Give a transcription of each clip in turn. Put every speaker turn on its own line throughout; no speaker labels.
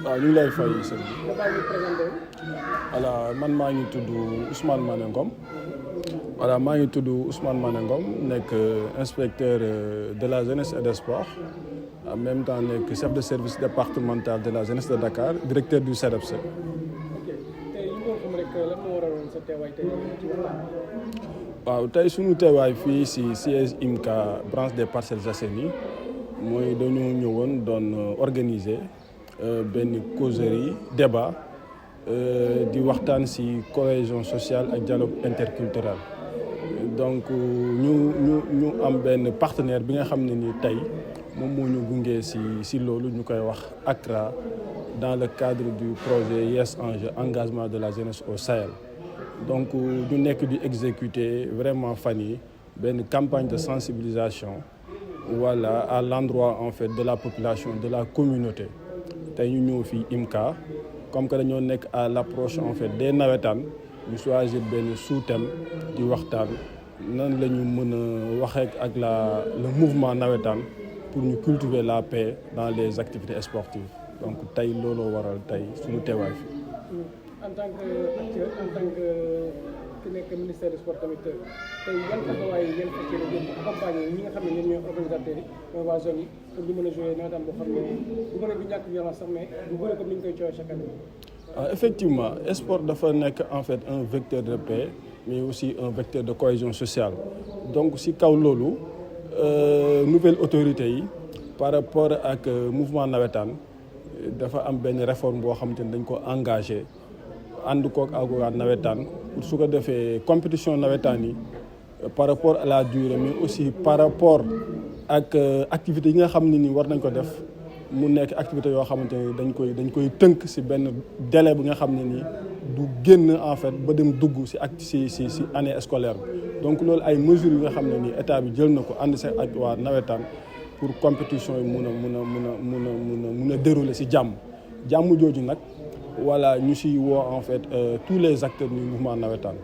waaw ñu ngi lay fay sëñ bi. voilà man maa ngi tudd Ousmane Mané Ngom. voilà maa ngi tudd Ousmane Mané Ngom nekk inspecteur de la jeunesse et des sports en même temps nekk chef de service départemental de la jeunesse de Dakar directeur du CEDEPS.
ok tey ñu ngi xam rek lan moo waraloon sa teewaay tey ci waxtaan.
waaw tey suñu teewaay fii si siège IMCA branche des Parcelles Assainies mooy dañoo ñëwoon doon organiser benn causerie débat di waxtaan si cohésion sociale ak dialogue interculturel. donc ñu am benn partenaire bi nga xam ne ni tey moom moo ñu gunge si loolu ñu koy wax ACRA dans le cadre du projet Yes Enjeu engagement de la jeunesse au Sahel. donc ñu nekk di exécuter vraiment fan yi benn campagne de sensibilisation voilà à l'endroit en fait de la population de la communauté tey ñu ñëw fii IMCA comme que dañoo nekk à l'approche en fait des nawetaan ñu choisir benn sous-thème di waxtaan nan la ñu mën a waxee ak le mouvement nawetaan pour ñu cultiver la paix dans les activités sportives donc tey looloo waral tey suñu teewaay fi
en tant que acteur en tant que ki nekk ministère du sport tamit tey yan taxawaay yan fekkee la jëm accompagner ñi nga xam ne ñoom ñooy organisateurs yi mooy waa zone yi pour ñu mën a jouer nawetaan boo xam ne bu mën a du ñàkk violence sax mais bu bëri comme ni ñu koy coowee chaque année.
Effectivement sport dafa nekk en fait un vecteur de paix mais aussi un vecteur de cohésion sociale donc si kaw loolu nouvelle autorité yi par rapport ak mouvement nawetaan dafa am benn réforme boo xamante ni dañ ko engagé ànd koog ak waa nawetaan pour su ko defee compétition nawetaan yi par rapport à la durée mais aussi par rapport ak activités yi nga xam ne ni war nañ ko def mu nekk activité yoo xamante ni dañ koy tënk si benn délai bi nga xam ne ni du génn en fait ba dem dugg si si année scolaire bi donc loolu ay mesures yi nga xam ne ni état bi jël na ko ànd si ak waa nawetaan pour compétition yi mun a dérouler si jàmm jooju nag voilà ñu si woo en fait tous les acteurs du mouvement nawetaan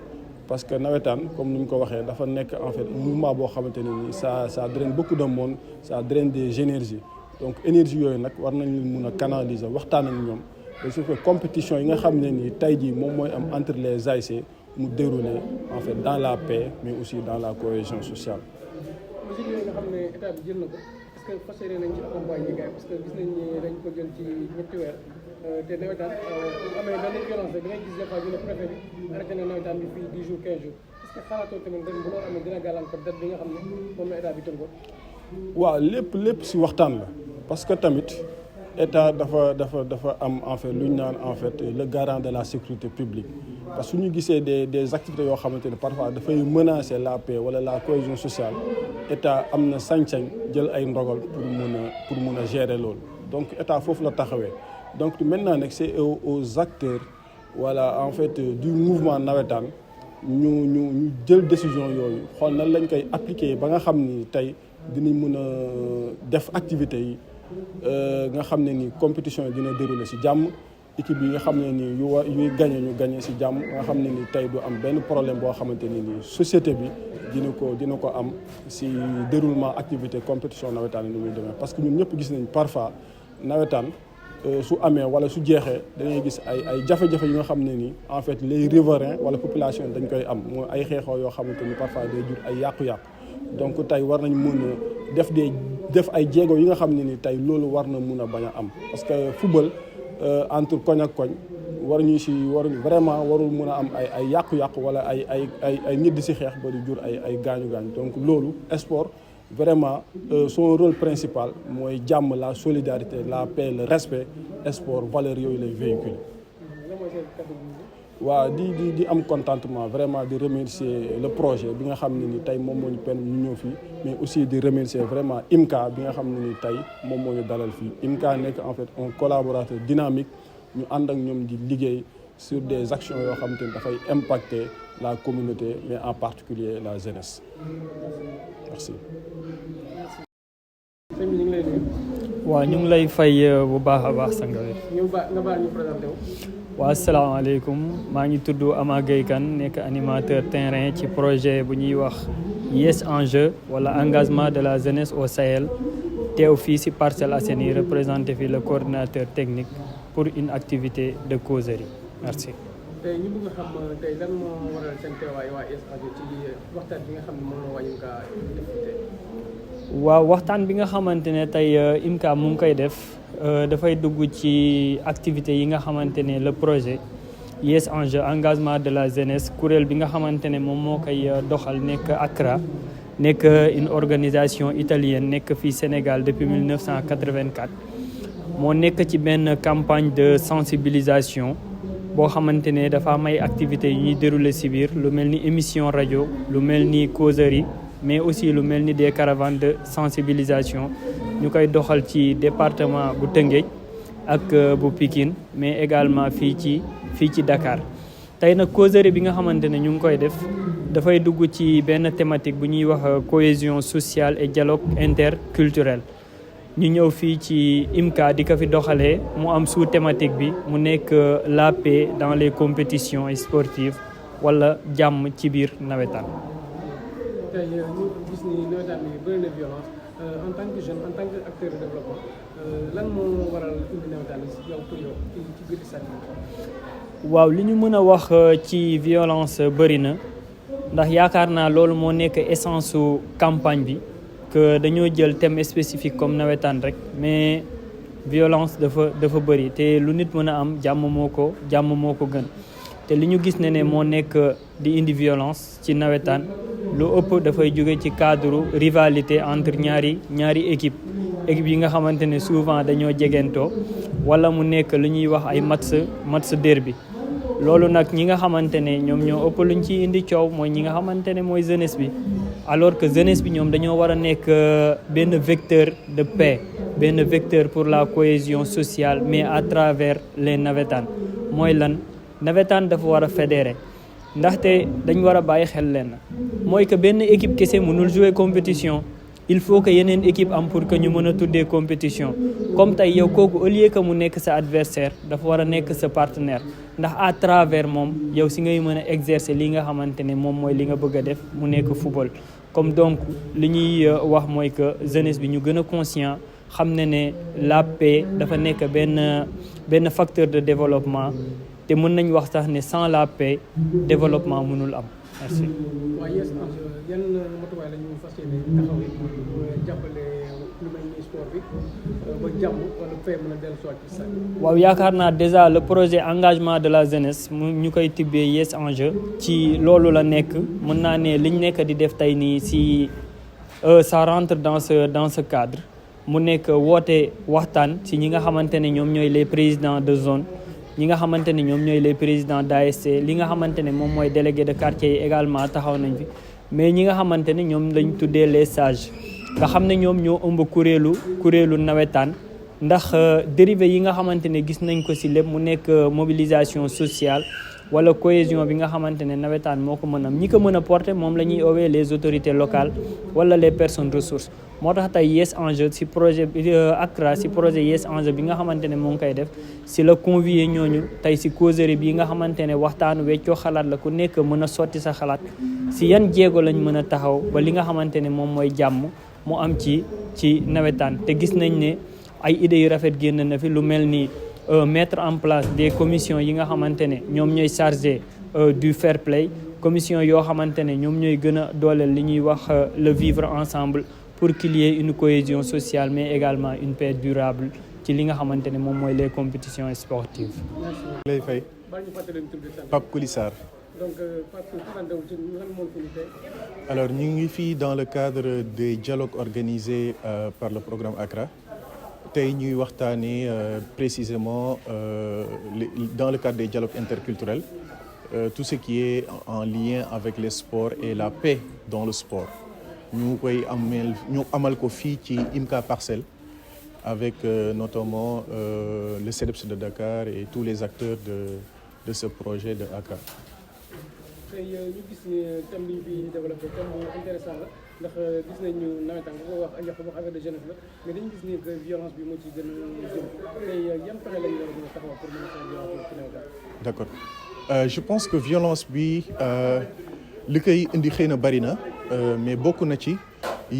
parce que nawetaan comme ni ñu ko waxee dafa nekk en fait mouvement boo xamante ne ni ça draine beaucoup de monde ça draine des énergies donc énergie yooyu nag war nañu mun a canaliser waxtaan ak ñoom de ce fait compétition yi nga xam ne ni tey jii moom mooy am entre les ASC mu dérouler en fait dans la paix mais aussi dans la cohésion sociale.
mesures yooyu nga xam ne état bi jël na ko parce que fas yéene nañ ci accompagner gars yi parce que gis nañ ni dañ ko jël ci ñetti weer te nawetaan bu amee benn violence rek da ngay gis des fois ñu ne préfet bi arrêté na nawetaan bi fii 10 jours 15 jours est-ce que xalaatoo tamit ren bu loolu amee dina gàllankoor date bi nga xam ne moom la état bi tënk ko.
waaw lépp si waxtaan la parce que tamit état dafa am en fait lu ñu naan en fait le garant de la sécurité publique parce que su ñu gisee des activités yoo xamante ne parfois dafay menacer la paix wala la cohésion sociale état am na sañ-sañ jël ay ndogal pour mun a gérer loolu donc état foofu la taxawee donc maintenant nag c'est aux acteurs voilà en fait du mouvement nawetaan ñu jël décision yooyu xool nan lañ koy appliquer ba nga xam ni tey dinañ mën a def activités yi nga xam ne ni compétition yi dina dérouler ci jàmm équipe yi nga xam ne ni yuy gagné ñu gagné ci jàmm nga xam ne ni tey du am benn problème boo xamante ne ni société bi dina ko am ci déroulement activité compétition nawetaan yi ni muy demee parce que ñun ñëpp gis nañ parfois nawetaan su amee wala su jeexee dañuy gis ay jafe-jafe yi nga xam ne ni en fait les riverains wala population dañ koy am mooy ay xeexoo yoo xamante ni parfois day jur ay yàqu-yàqu donc tey war nañ mën a def ay jéego yi nga xam ne ni tey loolu war na mun a bañ a am parce que football entre koñ ak koñ waruñu vraiment warul mun a am ay yàqu-yàqu wala ay nit di si xeex ba di jur ay gaañu-gaañu donc loolu sport vraiment son rôle principal mooy jàmm la solidarité la paix le respect sport valeurs yooyu lay véhiculer. waaw di am contentement vraiment di remercier le projet bi nga xam ne ni tey moom moo ñu permis ñu ñëw fii mais aussi di remercier vraiment IMCA bi nga xam ne ni tey moom moo ñu dalal fii IMCA nekk en fait un collaborateur dynamique ñu ànd ak ñoom di liggéey sur des actions yoo xam te ni dafay impacter la communauté mais en particulier la jeunesse merci.
waaw ñu ngi lay fay bu baax a baax sang bi.
nga baal ñu présenté wu.
waaw asalaamaaleykum maa ngi tudd Ama Gueye Kane nekk animateur terrain ci projet bu ñuy wax Yes Enjeu wala engagement de la jeunesse au Sahel teew fii ci Parcelles Assainies représenté fi le coordinateur technique pour une activité de causerie. Merci.
tey ñu bëgg a xam tey lan moo waral seen teewaay waa YES-ANGE ci waxtaan bi nga xam ne moom la waa IMCA def tey.
waaw waxtaan bi nga xamante ne tey IMCA mu ngi koy def dafay dugg ci activités yi nga xamante ne le projet YES-ANGE engagement de la jeunesse kuréel bi nga xamante ne moom moo koy doxal nekk ACRA nekk une organisation italienne nekk fii Sénégal depuis 1984 moo nekk ci benn campagne de sensibilisation boo xamante ne dafa am ay activités yu ñuy dérouler ci biir lu mel ni émission rajo lu mel ni causerie mais aussi lu mel ni des caravanes de sensibilisation ñu koy doxal ci département bu Tëngéej ak bu Pikine mais également fii ci Dakar tey nag causerie bi nga xamante ne ñu ngi koy def dafay dugg ci benn thématique bu ñuy wax cohésion sociale et dialogue interculturel ñu ñëw fii ci IMCA di ko fi doxalee mu am sous thématique bi mu nekk la paix dans les compétitions sportives wala jàmm ci biir nawetaan.
tey ñu gis ni nawetaan bi bëri na violence en tant que jeune en tant que acteur de développement lan moo waral indi nawetaan bi yow pour yow ci biir stade bi.
waaw li ñu mën a wax ci violence bëri na ndax yaakaar naa loolu moo nekk essence su campagne bi que dañoo jël thème spécifique comme nawetaan rek mais violence dafa bëri te lu nit mën a am jàmm moo ko gën te li ñu gis ne moo nekk di indi violence ci nawetaan lu ëpp dafay jóge ci cadre rivalité entre ñaari équipe yi nga xamante ne souvent dañoo jegentoo wala mu nekk lu ñuy wax ay match derby loolu nag ñi nga xamante ne ñoom ñoo ëpp luñ ci indi coow mooy ñi nga xamante ne mooy jeunesse bi alors que jeunesse bi ñoom dañoo war a nekk benn vecteur de paix benn vecteur pour la cohésion sociale mais à travers les navétanes mooy lan navétane dafa war a fédérer ndaxte dañ war a bàyyi xel leen mooy que benn équipe kese mënul jouer compétition il faut que yeneen équipe am pour que ñu mën a tuddee compétition comme tey yow kooku au lieu que mu nekk sa adversaire dafa war a nekk sa partenaire ndax à travers moom yow si ngay mën a exercer li nga xamante ne moom mooy li nga bëgg a def mu nekk football. comme donc li ñuy wax mooy que jeunesse bi ñu gën a conscient xam ne la paix dafa nekk benn facteur de développement te mën nañ wax sax ne sans la paix développement mënul am. merci.
waa YES-ANGE yan matuwaay la ñu fas yéene taxawee jàppale lu mel ni sport bi ba jàmm wala paix mën a dellu soit ci sax.
waaw yaakaar naa déjà le projet engagement de la jeunesse mu ñu koy tibbee YES-ANGE ci loolu la nekk mën naa ne liñ nekk di def tey nii si ça rentre dans ce cadre mu nekk woote waxtaan si ñi nga xamante ne ñoom ñooy les présidents de zone. ñi nga xamante ne ñoom ñooy les présidents d'ASC li nga xamante ne moom mooy délégué de quartier yi également taxaw nañ fi mais ñi nga xamante ne ñoom lañ tuddee les sages nga xam ne ñoom ñoo ëmb kuréelu nawetaan ndax dérivé yi nga xamante ne gis nañ ko ci lépp mu nekk mobilisation sociale wala cohésion bi nga xamante ne nawetaan moo ko mën am ñi ko mën a porter moom la ñuy owee les autorités locales wala les personnes ressources moo tax tey YES-ANGE ci projet ACRA ci projet YES-ANGE bi nga xamante ne moo ngi koy def ci la convier ñooñu tey ci causerie bi nga xamante ne waxtaanu weccoo xalaat la ku nekk mën a sotti sa xalaat ci yan jéego lañ mën a taxaw ba li nga xamante ne moom mooy jàmm mu am ci nawetaan te gis nañ ne ay idées yu rafet génn na fi lu mel ni mettre en place des commissions yi nga xamante ne ñoom ñooy chargé du fair play commission yoo xamante ne ñoom ñooy gën a dooleel li ñuy wax le vivre ensemble pour qu'il y ait une cohésion sociale mais également une paix durable ci li nga xamante ne moom mooy les compétitions sportives.
lay fay Pape Coulissar.
donc
alors ñu ngi fii dans le cadre des dialogues organisés par le programme ACRA. tey ñuy waxtaanee précisément dans le cadre des dialogues interculturels tout ce qui est en lien avec les sports et la paix dans le sport ñu amal ko fii ci IMCA Parcelles avec notamment le CEDEPS de Dakar et tous les acteurs de ce projet de ACRA.
tey ñu gis ni thème bi ñu fi développé thème bu intéressant la ndax gis nañu nawetaan bu ko wax affaire de jeunesse la mais dañu gis ni que violence bi moo ci gën a jëm tey yan pexe lañ war a mën a taxaw pour mën a xeex violence ci nawetaan.
d'accord je pense que violence bi li koy indi xëy na bari na mais bokk na ci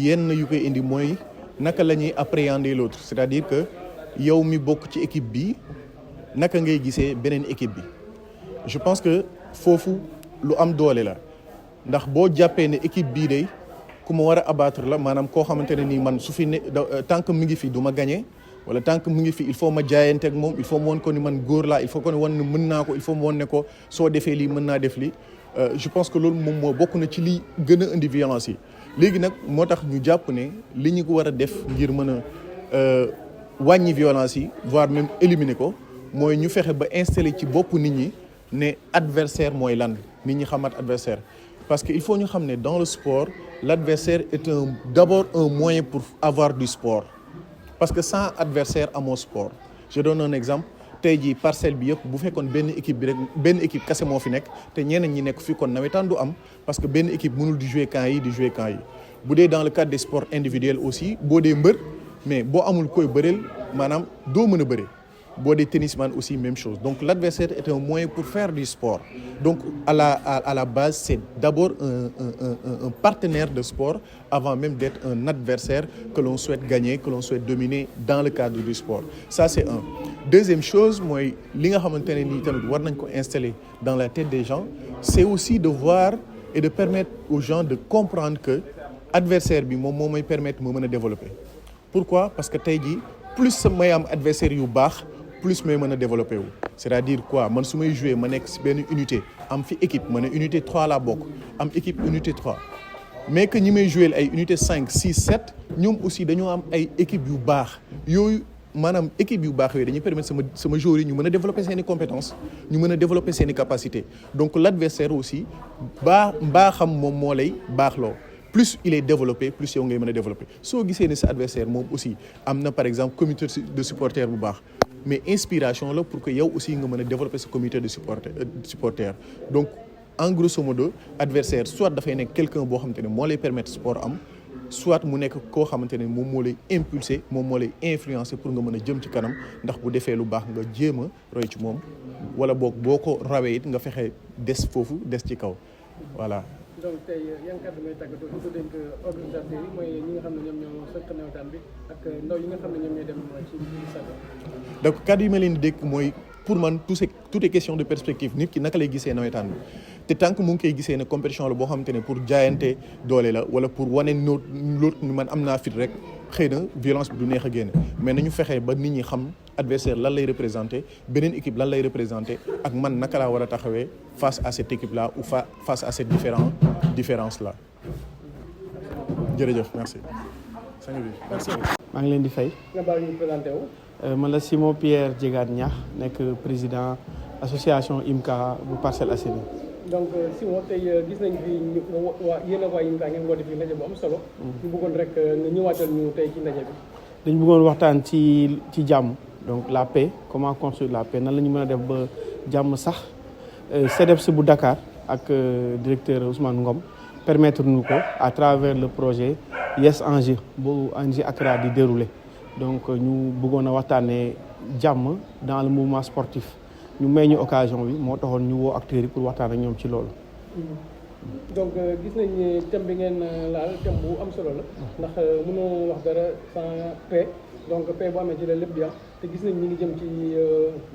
yenn yu koy indi mooy naka la ñuy appréhender l'autre c'est-à-dire que yow mi bokk ci équipe bi
naka ngay gisee beneen équipe bi je pense que foofu lu am doole la ndax boo jàppee ne équipe bii day ku ma war a abattre la maanaam koo xamante ne nii man su fi ne tant que mu ngi fi du ma gagné wala tant que mu ngi fi il faut ma jaayante ak moom il faut ma woon ko ni man góor laa il faut ko ni wan ne mën naa ko il faut ma woon ne ko soo defee lii mën naa def lii je pense que loolu moom moo bokk na ci li gën a indi violence yi léegi nag moo tax ñu jàpp ne li ñu ko war a def ngir mën a wàññi violence yi voire même éliminer ko mooy ñu fexe ba installer ci bopp nit ñi ne adversaire mooy lan nit ñi xamaat adversaire parce que il faut ñu xam ne dans le sport l'adversaire est d'abord un moyen pour avoir du sport parce que sans adversaire amoo sport je donne un exemple tey jii parcelle bi yëpp bu fekkoon benn équipe bi rek benn équipe kese moo fi nekk te ñeneen ñi nekk fi kon nawetaan du am parce que benn équipe mënul di jouer camp yi di jouer camp yi bu dee dans le cadre des sports individuels aussi boo dee mbër mais boo amul koy bëreel maanaam doo mën a bëre boo dee tennisman aussi même chose donc l'adversaire est un moyen pour faire du sport donc à la base c'est d'abord un partenaire de sport avant même d'être un adversaire que l'on souhaite gagner que l'on souhaite dominer dans le cadre du sport ça c'est un deuxième chose mooy li nga xamante ne nii tamit war nañ ko installer dans la tête des gens c'est aussi de voir et de permettre aux gens de comprendre que adversaire bi moom moo may permettre moo mën a développer pourquoi parce que tey jii plus may am adversaire yu baax plus may mën a développé wu c'est-à-dire quoi man su may jouer ma nekk si benn unité am fi équipe ma ne unité 3 laa bokk am équipe unité 3 mais que ñi may jouer ay unité 5 6 7 ñoom aussi dañoo am ay équipe yu baax yooyu maanaam équipe yu baax yooyu dañuy permettre sama joueurs yi ñu mën a développer seen i compétences ñu mën a développer seen i capacités donc l'adversaire aussi mbaaxam moom moo lay baaxloo plus il est développé plus yow ngay mën a développer soo gisee ne sa adversaire moom aussi am na par exemple comité de supporters bu baax mais inspiration la pour que yow aussi nga mën a développer sa comité de supporters donc en grosso modo adversaire soit dafay nekk quelqu'un boo xamante ne moo lay permettre sport am soit mu nekk koo xamante ne moom moo lay impulser moom moo lay influencer pour nga mën a jëm ci kanam ndax bu defee lu baax nga jéem a roy ci moom wala boog boo ko rawee it nga fexe des foofu des ci kaw voilà.
donc tey yan kàddu may tàggatoo di ko dénk organisateurs yi mooy ñi nga xam ne ñoom ñoo sëkk nawetaan bi ak ndaw yi nga xam ne ñoom ñooy dem ci biir sago.
donc kàddu yi ma leen di dénk mooy pour man tout est question de perspective nit ki naka lay gisee nawetaan bi te tant que mu ngi koy gisee ne compétition la boo xamante ne pour jaayante doole la wala pour wane l'autre ni man am naa fit rek xëy na violence bi du neex a génne mais nañu fexee ba nit ñi xam adversaire lan lay représenter beneen équipe lan lay représenter ak man naka laa war a taxawee face à cette équipe là ou face à cette différence là jërëjëf merci.
merci.
maa ngi leen di fay.
nga baal ñu présenté wu.
man la Simon Pierre Diegane Niakh nekk président association IMCA bu Parcelles Assainies.
donc Simon tey gis nañ fi yéen a waa IMCA ngeen woote fi ndaje bu am solo. ñu bëggoon rek nga ñëwaatal ñu tey ci ndaje bi.
dañu bëggoon waxtaan ci jàmm donc la paix comment construire la paix nan la ñu mën a def ba jàmm sax CDEPS bu Dakar ak directeur Ousmane Ngom permettre ñu ko à travers le projet Yes Enjeu bu Enjeu Accra di dérouler donc ñu bëggoon a waxtaanee jàmm dans le mouvement sportif ñu may ñu occasion bi moo taxoon ñu woo acteurs yi pour waxtaan ak ñoom ci loolu.
donc gis nañ ni thème bi ngeen laal thème bu am solo la ndax mënoo wax dara sans paix donc paix bu amee ci la lépp di am te gis nañ ñi ngi jëm ci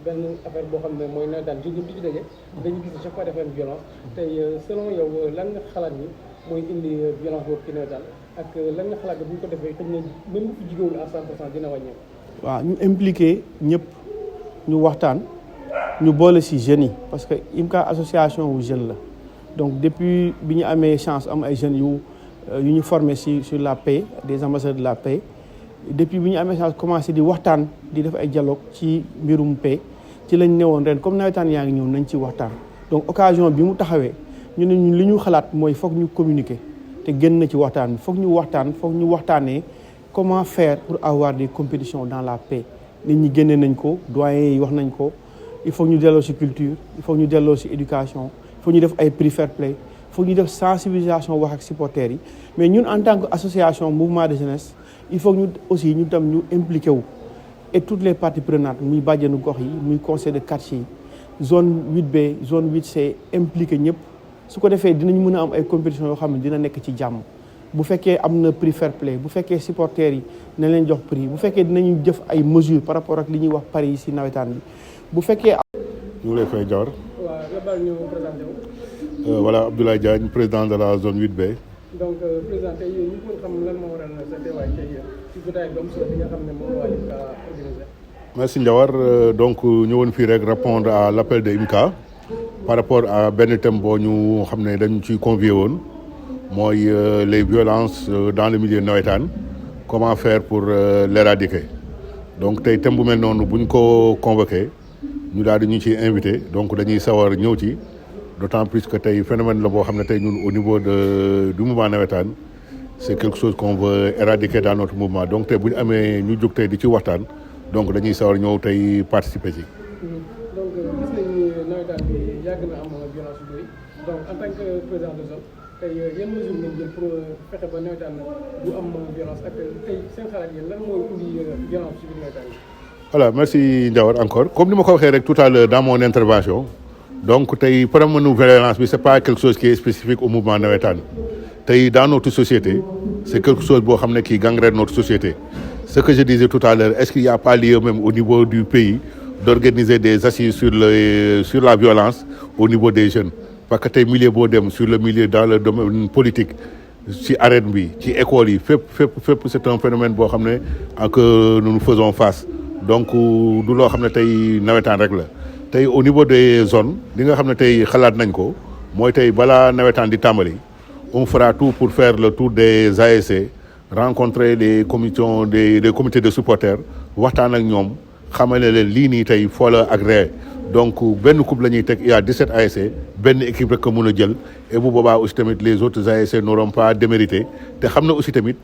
benn affaire boo xam ne mooy nawetaan ji ñëpp di ci daje dañu gis ne chaque fois dafa am violence tey selon yow lan nga xalaat ni mooy indi violence boobu ci nawetaan ak lan nga xalaat bu ñu ko defee xëy na même bu fi jigéewul à 100% dina wàññeeku.
waaw ñu impliqué ñëpp ñu waxtaan ñu boole si jeunes yi parce que IMCA association wu jeune la. donc depuis bi ñu amee chance am ay jeunes yu ñu formé sur la paix des ambassadeurs de la paix depuis bi ñu amee chance commencé di waxtaan di def ay dialogue ci mbirum paix ci lañ newoon ren comme nawetaan yaa ngi ñëw nañ ci waxtaan. donc occasion bi mu taxawee ñu ne ñun li ñu xalaat mooy foog ñu communiquer te génn na ci waxtaan bi foog ñu waxtaanee comment faire pour avoir des compétitions dans la paix nit ñi génne nañ ko doyens yi wax nañ ko il faut ñu delloo ci culture il faut ñu delloo ci éducation. faut ñu def ay prix fair play faut ñu def sensibilisation wax ak supporters yi mais ñun en tant que association mouvement de jeunesse il faut ñu aussi ñu tam ñu impliqué wu et toutes les parties prenantes muy bàjjenu gox yi muy conseil de quartier yi zone 8B zone 8C impliqué ñëpp su ko defee dinañ mën a am ay compétitions yoo xam ne dina nekk ci jàmm bu fekkee am na prix fair play bu fekkee supporters yi nañ leen jox prix bu fekkee dinañu def ay mesures par rapport ak li ñuy wax paris yi ci nawetaan bi bu fekkee.
ñu ngi lay fay Diawar.
waaw nga baal ñu présenté wu.
Voilà Abdoulaye Diagne président de la zone 8B.
donc président tey ñu mën xam lan moo waral sa teewaay tey ci jotaay bu am solo bi nga xam ne moom waa IMCA organisé.
Merci Ndiawar donc ñëwoon fii rek répondre à l' appel de IMCA par rapport à benn thème boo ñu xam ne dañu ci convié woon mooy les violences dans le milieu navétane comment faire pour l'éradiquer donc tey thème bu mel noonu bu ñu ko convoqué ñu daal di ñu ci invité donc dañuy sawar ñëw ci d' autant plus que tey phénomène la boo xam ne tey ñun au niveau du mouvement navétane c' est quelque chose qu'on veut éradiquer dans notre mouvement donc tey bu ñu amee ñu jóg tey di ci waxtaan donc dañuy sawar ñëw tey participer ci.
donc gis nañ ni nawetaan bi yàgg na am violence yu bëri donc en tant que président de zone tey yan mesures ngeen jël pour fexe ba nawetaan du am violence ak tey seen xalaat yéen lan mooy indi violence ci biir nawetaan bi.
Voilà merci Ndiawar encore comme ni ma ko waxee rek tout à l'heure dans mon intervention donc tey phénomène violence bi c' est pas quelque chose qui est spécifique au mouvement nawetaan tey dans notre société c' est quelque chose boo xam ne qui gangrène notre société. Ce que je disais tout à l'heure, est-ce qu'il n'y a pas lieu même au niveau du pays d'organiser des assises sur la violence au niveau des jeunes? Parce que tey milieu boo dem sur le milieu dans le domaine politique ci arène bi ci école yi fépp c'est un phénomène boo xam ne que nous faisons face donc du loo xam ne tey nawetaan rek la tey au niveau des zones li nga xam ne tey xalaat nañ ko mooy tey balaa nawetaan di tàmbali on fera tout pour faire le tour des ASC rencontrer les comités de supporters waxtaan ak ñoom xamale leen lii nii tey foo la agréé donc benn coupe la ñuy teg il y a 17 ASC benn équipe rek ko mën a jël et bu boobaa aussi tamit les autres ASC n'auront pas démérité te xam na aussi tamit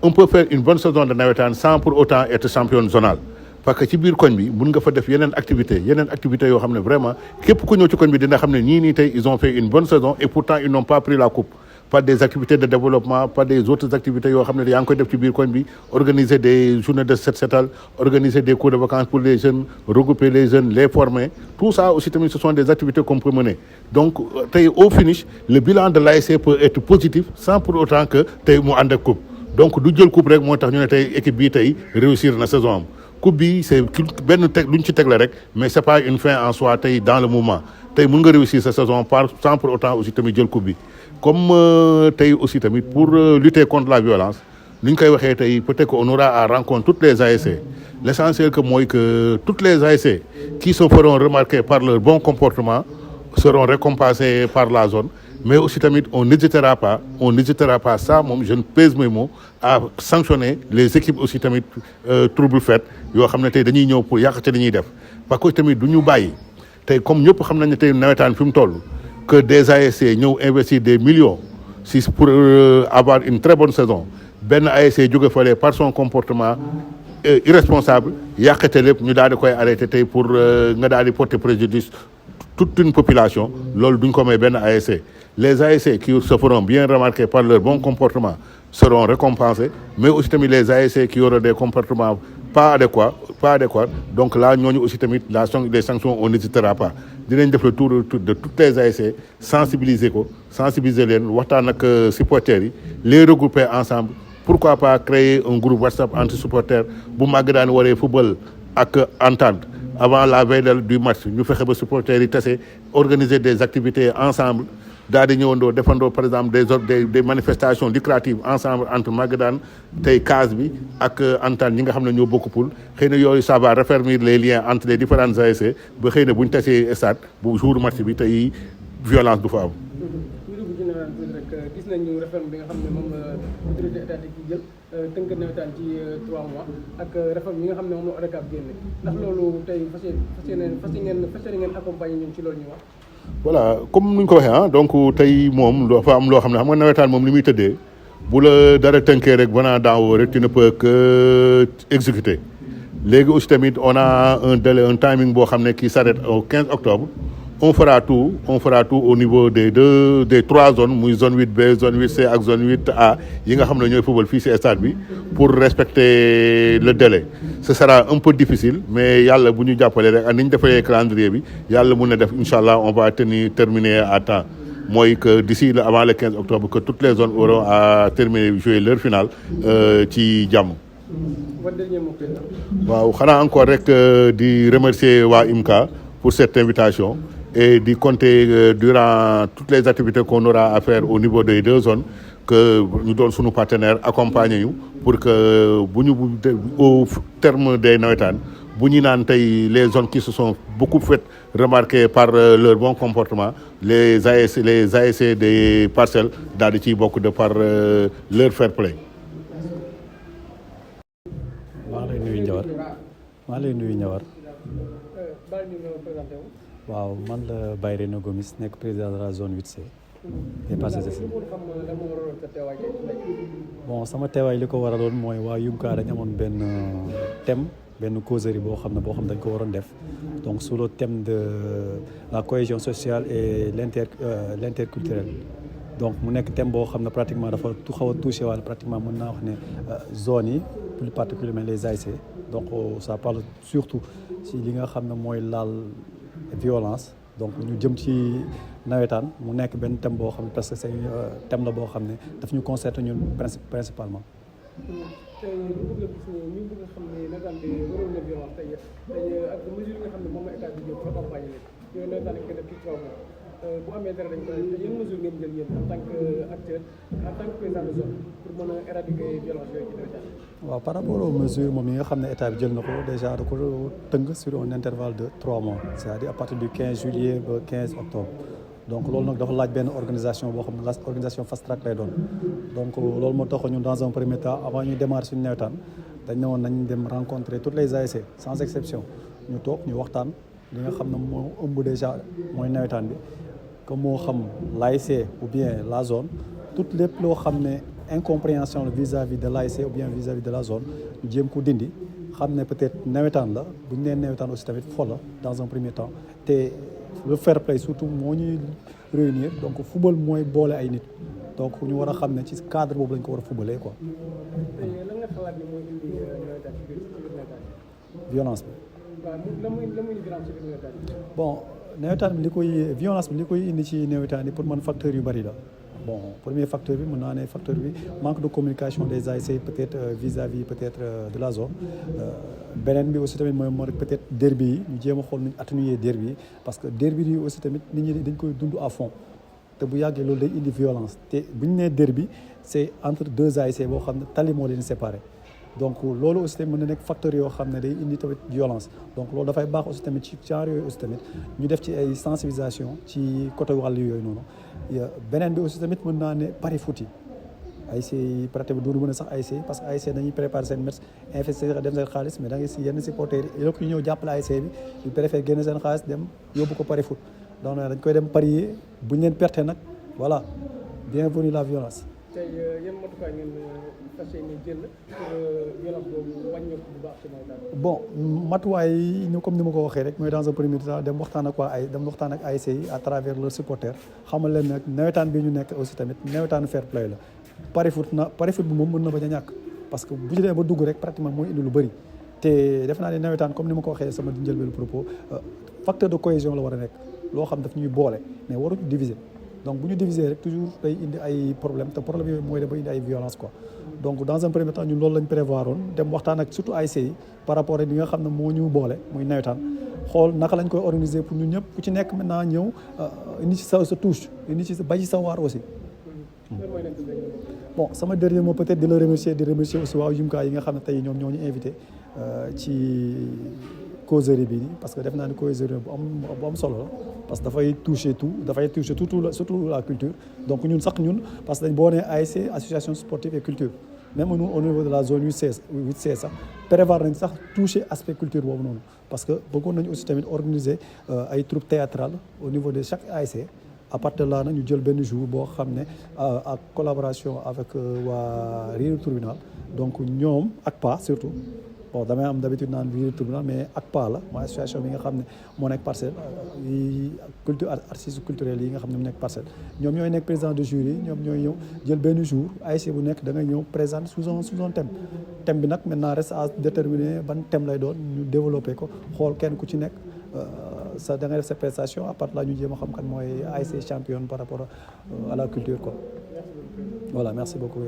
on peut faire une bonne saison de nawetaan sans pour autant être champion zonal parce que ci biir koñ bi mun nga fa def yeneen activité yoo xam ne vraiment képp ku ñëw ci koñ bi dina xam ne ñii nii tey ils ont fait une bonne saison et pourtant ils n'ont pas pris la coupe par des activités de développement par des autres activités yoo xam ne yaa ngi koy def ci biir koñ bi organiser des journées de set setal organiser des cours de vacances pour les jeunes regrouper les jeunes les former tout ça aussi tamit ce sont des activités qu'on peut mener donc tey au finish le bilan de l'ASC peut être positif sans pour autant que tey mu ànd ak coupe donc du jël coupe rek moo tax ñu ne tey équipe bii tey réussir na saison am coupe bi c' est benn teg lu ñu ci teg la rek mais c' est pas une fin en soi tey dans le mouvement tey mun nga réussir sa saison sans pour autant aussi tamit jël coupe bi comme tey aussi tamit pour lutter contre la violence ni ñu koy waxee tey peut-être qu'on aura à rencontrer toutes les ASC l' essentiel que mooy que toutes les ASC qui se feront remarquer par leur bon comportement seront récompensées par la zone mais aussi tamit on n'hésitera pas ça moom je ne pèse mes mots à sanctionner les équipes aussi tamit trouble faites yoo xam ne tey dañuy ñëw pour yàq te li ñuy def parce que tamit du ñu bàyyi tey comme ñëpp xam nañ ne tey nawetaan fi mu toll que des ASC ñëw investir des millions si pour avoir une très bonne saison benn ASC jóge fale par son comportement irresponsable yàqate lépp ñu daal di koy arrêté tey pour nga daal di porter préjudice toute une population loolu duñ ko may benn ASC les ASC qui se feront bien remarquer par leur bon comportement seront récompensés mais aussi tamit les ASC qui auront des comportements pas adéquats donc là ñooñu aussi tamit les sanctions on n'hésitera pas dinañ def le tour de toutes les ASC sensibiliser leen waxtaan ak supporters yi les regrouper ensemble pourquoi pas créer un groupe WhatsApp entre supporters bu màgg daan waree football ak entente avant la veille du match ñu fexe ba supporters yi tase organiser des activités ensemble daal di ñëwandoo defandoo par exemple des manifestations lucratives ensemble entre Magadan tey case bi ak entente ñi nga xam ne ñoo bokk poul xëy na yooyu ça va raffermir les liens entre les différentes ASC ba xëy na bu ñu tasee stade bu jour match bi tey violence du fa am.
ñu dugg ci nawetaan rek gis nañu réforme bi nga xam ne moom la autorité étatique yi jël tënk nawetaan ci 3 mois ak réforme yi nga xam ne moom la ODCAV génne ndax loolu tey fas yéene ngeen accompagner ñun ci loolu ñu wax.
voilà comme ni ñu ko waxee donc tey moom dafa am loo xam ne xam nga nawetaan moom li muy tëddee bu la dara tënkee rek venant d'en haut rek tu ne peux que exécuter léegi aussi tamit on a un délai un timing boo xam ne qui s'arrête au 15 octobre on fera tout au niveau des 3 zones muy zone 8B zone 8C ak zone 8A yi nga xam ne ñooy football fii ci stade bi pour respecter le délai ce sera un peu difficile mais yàlla bu ñu jàppalee rek ak ni ñu defalee calendrier bi yàlla mun na def incha allah on va terminer à temps mooy que d'ici avant le 15 octobre que toutes les zones auront à terminer jouer leur finale ci jàmm.
Votre dernier mot, président.
waaw xanaa encore rek di remercier waa IMCA pour cette invitation et di compter durant toutes les activités qu'on aura à faire au niveau des 2 zones que ñu doon suñu partenaire accompagner ñu pour que bu ñu au terme des nawetaan bu ñu naan tey les zones qui se sont beaucoup fait remarquer par leur bon comportement les ASC des parcelles daal di ciy bokk de par leur fair play.
maa ngi lay nuyu Ndiawar waaw man la Bayrena Gomis nekk président de la zone 8C des Parcelles Assainies. bon sama teewaay li ko waraloon mooy waa IMCA dañ amoon benn thème benn causerie boo xam ne dañ ko waroon def donc sous le thème de la cohésion sociale et l'interculturel. donc mu nekk thème boo xam ne pratiquement dafa xaw a touché wala pratiquement mën naa wax ne zones yi plus particulièrement les ASC. donc ça parle surtout ci li nga xam ne mooy laal violence donc ñu jëm ci nawetaan mu nekk benn thème boo xam ne parce que c'est thème la boo xam ne daf ñu concerne ñun principalement.
tey ñu bëgg a xam ne nawetaan bi waroon na violence tey ak mesure yi nga xam ne moom la état bi jël pour accompagner leen yooyu nawetaan dañ koy def ci 3 mois bu amee dara dañ koy yan mesure ngeen jël yéen en tant que acteur en tant que président de zone pour mën a éradiquer violence yooyu ci nawetaan. waaw
par rapport aux mesures moom yi nga xam ne état bi jël na ko déjà da ko tënk sur un intervalle de 3 mois c'est-à-dire à partir du 15 juillet ba 15 octobre. donc loolu nag dafa laaj benn organisation boo xam ne la organisation fast track lay doon donc loolu moo tax ñun dans un premier temps avant ñuy démarrer suñu nawetaan dañ ne woon nañ dem rencontrer toutes les ASC sans exception ñu toog ñu waxtaan li nga xam ne moo ëmb déjà mooy nawetaan bi que moo xam l'ASC ou bien la zone tout lépp loo xam ne incompréhension la vis-à-vis de l'ASC ou bien vis-à-vis de la zone ñu jéem ko dindi xam ne peut-être nawetaan la bu ñu nee nawetaan aussi tamit fo la dans un premier temps te le fair play surtout moo ñuy réunir donc football mooy boole ay nit donc ñu war a xam ne ci cadre boobu lañ ko war a footballee quoi.
lan nga xalaat ni mooy indi nawetaan ci biir nawetaan
violence bi.
waaw lan mooy indi violence ci biir nawetaan
bon nawetaan bi violence bi li koy indi ci nawetaan yi pour man facteur yu bari la. bon premier facteur bi mën naa ne facteur bi manque de communication des ASC peut-être vis-à-vis peut-être de la zone beneen bi aussi tamit mooy peut-être derby yi ñu jéem a xool nu ñu atténuer derby yi parce que derby yi aussi tamit nit ñi dañ koy dund à fond te bu yàggee loolu day indi violence te bu ñu nee derby c'est entre 2 ASC boo xam ne tali moo leen séparé donc loolu aussi tamit mën na nekk facteur yoo xam ne day indi tamit violence donc loolu dafay baax aussi tamit ci genre yooyu aussi tamit ñu def ci ay sensibilisation ci côté wàll yooyu noonu beneen bi aussi tamit mën naa ne pari foot yi ASC yi pratiquement du mën a sax ASC parce que ASC dañuy préparer seen match investir dem seen xaalis mais da ngay si yenn supporters yi yokk ñu ñëw jàppale ASC bi ñu préfère génne seen xaalis dem yóbbu ko pari foot donc dañ koy dem parier bu ñu leen perte nag voilà bienvenue la violence.
tey yan matukaay ngeen fas yéene jël pour violence boobu wàññeeku bu baax ci nawetaan.
bon matuwaay yi comme ni ma ko waxee rek mooy dans un premier temps dem waxtaan ak ASC yi à travers leurs supporters xamal leen nag nawetaan bi ñu nekk aussi tamit nawetaanu fair play la. pari foot bi moom mën na bañ a ñàkk parce que bu ñu demee ba dugg rek pratiquement mooy indi lu bëri te def naa ne nawetaan comme ni ma ko waxee sama njëlbéenu propos facteur de cohésion la war a nekk loo xam daf ñuy boole mais waruñu diviser. donc bu ñu diviser rek toujours day indi ay problème te problème yooyu mooy dafa indi ay violence quoi donc dans un premier temps ñun loolu lañ prévoir woon dem waxtaan ak surtout ASC yi par rapport ak li nga xam ne moo ñu boole muy nawetaan xool naka lañ koy organiser pour ñun ñëpp ku ci nekk maintenant ñëw indi ci sa touche indi ci ba ci sa waar aussi. bon sama dernier mot peut-être di remercier aussi waa IMCA yi nga xam ne tey ñoom ñoo ñu invité ci causerie bi parce que def naa ne causerie bu am solo la parce que dafay toucher surtout la culture donc ñun parce que dañ boo nee ASC association sportive et culture même nous au niveau de la zone 8C sax prévoir nañ sax toucher aspect culture boobu noonu parce que bëggoon nañu aussi tamit organiser ay troupes théâtrales au niveau de chaque ASC à partir de là nag ñu jël benn jour boo xam ne en collaboration avec waa Riir Tribunal donc ñoom ak PA surtout bon damay am d'habitude naan Riir Tribunal mais ak PA la mooy association bi nga xam ne moo nekk Parcelles yi culture artistes culturels yi nga xam ne mu nekk Parcelles ñoom ñooy nekk président de jury ñoom ñooy ñëw jël benn jour ASC bu nekk da ngay ñëw présenter sous un thème bi nag maintenant reste à déterminer ban thème lay doon ñu développer ko xool kenn ku ci nekk da ngay def sa prestation à part là ñu jéem a xam kan mooy ASC championne par rapport à la culture quoi voilà merci beaucoup.